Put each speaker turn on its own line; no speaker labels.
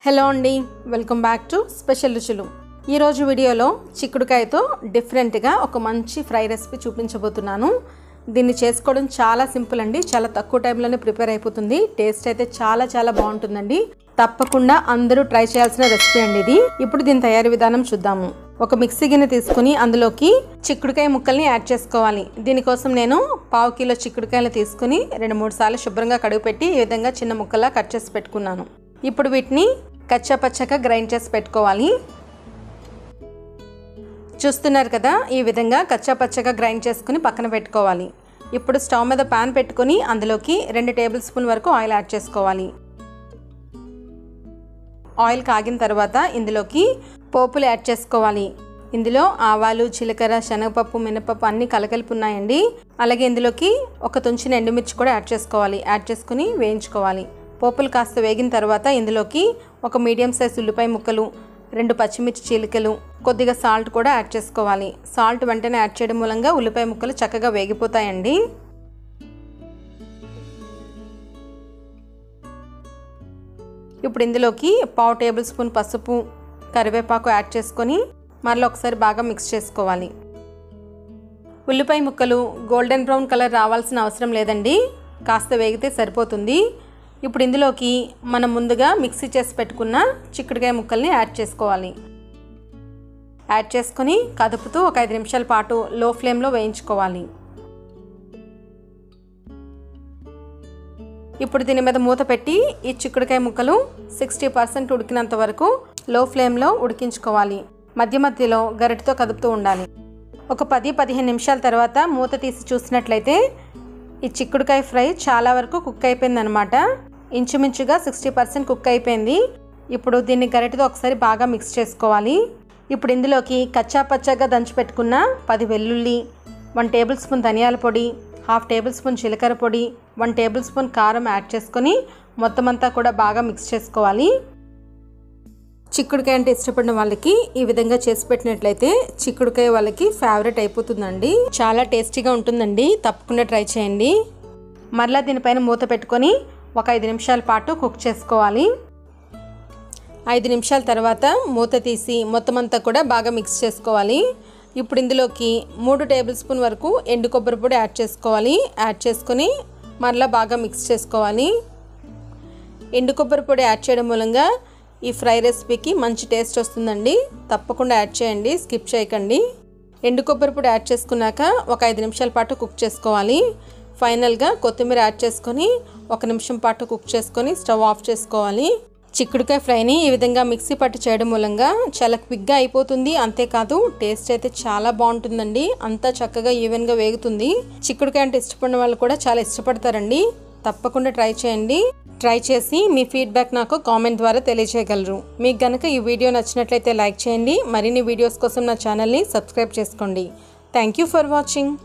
Hello అండి, welcome back to special రుచులు. ఈరోజు వీడియోలో చిక్కుడుకాయతో డిఫరెంట్గా ఒక మంచి ఫ్రై రెసిపీ చూపించబోతున్నాను. దీన్ని చేసుకోవడం చాలా సింపుల్ అండి. చాలా తక్కువ టైంలోనే ప్రిపేర్ అయిపోతుంది. టేస్ట్ అయితే చాలా బాగుంటుందండి. తప్పకుండా అందరూ ట్రై చేయాల్సిన రెసిపీ అండి ఇది. ఇప్పుడు దీని తయారీ విధానం చూద్దాము. ఒక మిక్సీ గిన్నె తీసుకుని అందులోకి చిక్కుడుకాయ ముక్కల్ని యాడ్ చేసుకోవాలి. దీనికోసం నేను 1/2 కిలో చిక్కుడుకాయలు తీసుకుని 2-3 సార్లు శుభ్రంగా కడుగు పెట్టి ఈ విధంగా చిన్న ముక్కలా కట్ చేసి పెట్టుకున్నాను. ఇప్పుడు వీటిని కచ్చా పచ్చగా గ్రైండ్ చేసి పెట్టుకోవాలి. చూస్తున్నారు కదా, ఈ విధంగా కచ్చా పచ్చగా గ్రైండ్ చేసుకుని పక్కన పెట్టుకోవాలి. ఇప్పుడు స్టవ్ మీద పాన్ పెట్టుకుని అందులోకి 2 టేబుల్ స్పూన్ వరకు ఆయిల్ యాడ్ చేసుకోవాలి. ఆయిల్ కాగిన తర్వాత ఇందులోకి పోపులు యాడ్ చేసుకోవాలి. ఇందులో ఆవాలు, జీలకర్ర, శనగపప్పు, మినపప్పు అన్నీ కలగలిపి ఉన్నాయండి. అలాగే ఇందులోకి ఒక తుంచిన ఎండుమిర్చి కూడా యాడ్ చేసుకోవాలి. యాడ్ చేసుకుని వేయించుకోవాలి. పోపులు కాస్త వేగిన తర్వాత ఇందులోకి ఒక మీడియం సైజ్ ఉల్లిపాయ ముక్కలు, 2 పచ్చిమిర్చి చీలికలు, కొద్దిగా సాల్ట్ కూడా యాడ్ చేసుకోవాలి. సాల్ట్ వెంటనే యాడ్ చేయడం మూలంగా ఉల్లిపాయ ముక్కలు చక్కగా వేగిపోతాయండి. ఇప్పుడు ఇందులోకి 1/2 టేబుల్ స్పూన్ పసుపు, కరివేపాకు యాడ్ చేసుకొని మరలా ఒకసారి బాగా మిక్స్ చేసుకోవాలి. ఉల్లిపాయ ముక్కలు గోల్డెన్ బ్రౌన్ కలర్ రావాల్సిన అవసరం లేదండి, కాస్త వేగితే సరిపోతుంది. ఇప్పుడు ఇందులోకి మనం ముందుగా మిక్సీ చేసి పెట్టుకున్న చిక్కుడుకాయ ముక్కల్ని యాడ్ చేసుకోవాలి. యాడ్ చేసుకొని కదుపుతూ ఒక 5 నిమిషాల పాటు లో ఫ్లేమ్లో వేయించుకోవాలి. ఇప్పుడు దీని మీద మూత పెట్టి ఈ చిక్కుడుకాయ ముక్కలు 60% ఉడికినంత వరకు లో ఫ్లేమ్లో ఉడికించుకోవాలి. మధ్య మధ్యలో గరిటెతో కదుపుతూ ఉండాలి. ఒక 10-15 నిమిషాల తర్వాత మూత తీసి చూసినట్లయితే ఈ చిక్కుడుకాయ ఫ్రై చాలా వరకు కుక్ అయిపోయింది అనమాట. ఇంచుమించుగా 60% కుక్ అయిపోయింది. ఇప్పుడు దీన్ని గరిటెతో ఒకసారి బాగా మిక్స్ చేసుకోవాలి. ఇప్పుడు ఇందులోకి కచ్చా పచ్చగా దంచి పెట్టుకున్న 10 వెల్లుల్లి, 1 టేబుల్ స్పూన్ ధనియాల పొడి, 1/2 టేబుల్ స్పూన్ జీలకర్ర పొడి, 1 టేబుల్ స్పూన్ కారం యాడ్ చేసుకొని మొత్తం అంతా కూడా బాగా మిక్స్ చేసుకోవాలి. చిక్కుడుకాయ అంటే ఇష్టపడిన వాళ్ళకి ఈ విధంగా చేసి పెట్టినట్లయితే చిక్కుడుకాయ వాళ్ళకి ఫేవరెట్ అయిపోతుందండి. చాలా టేస్టీగా ఉంటుందండి. తప్పకుండా ట్రై చేయండి. మరలా దీనిపైన మూత పెట్టుకొని ఒక 5 నిమిషాల పాటు కుక్ చేసుకోవాలి. 5 నిమిషాల తర్వాత మూత తీసి మొత్తం అంతా కూడా బాగా మిక్స్ చేసుకోవాలి. ఇప్పుడు ఇందులోకి 3 టేబుల్ స్పూన్ వరకు ఎండు కొబ్బరి పొడి యాడ్ చేసుకోవాలి. యాడ్ చేసుకొని మరలా బాగా మిక్స్ చేసుకోవాలి. ఎండు కొబ్బరి పొడి యాడ్ చేయడం మూలంగా ఈ ఫ్రై రెసిపీకి మంచి టేస్ట్ వస్తుందండి. తప్పకుండా యాడ్ చేయండి, స్కిప్ చేయకండి. ఎండు కొబ్బరి పొడి యాడ్ చేసుకున్నాక ఒక 5 నిమిషాల పాటు కుక్ చేసుకోవాలి. ఫైనల్గా కొత్తిమీర యాడ్ చేసుకొని 1 నిమిషం పాటు కుక్ చేసుకొని స్టవ్ ఆఫ్ చేసుకోవాలి. చిక్కుడుకాయ ఫ్రైని ఈ విధంగా మిక్సీ పట్టి చేయడం మూలంగా చాలా క్విక్గా అయిపోతుంది. అంతేకాదు టేస్ట్ అయితే చాలా బాగుంటుందండి. అంతా చక్కగా ఈవెన్గా వేగుతుంది. చిక్కుడుకాయ అంటే ఇష్టపడిన వాళ్ళు కూడా చాలా ఇష్టపడతారండి. తప్పకుండా ట్రై చేయండి. ట్రై చేసి మీ ఫీడ్బ్యాక్ నాకు కామెంట్ ద్వారా తెలియజేయగలరు. మీకు కనుక ఈ వీడియో నచ్చినట్లయితే లైక్ చేయండి. మరిన్ని వీడియోస్ కోసం నా ఛానల్ని సబ్స్క్రైబ్ చేసుకోండి. Thank you for watching.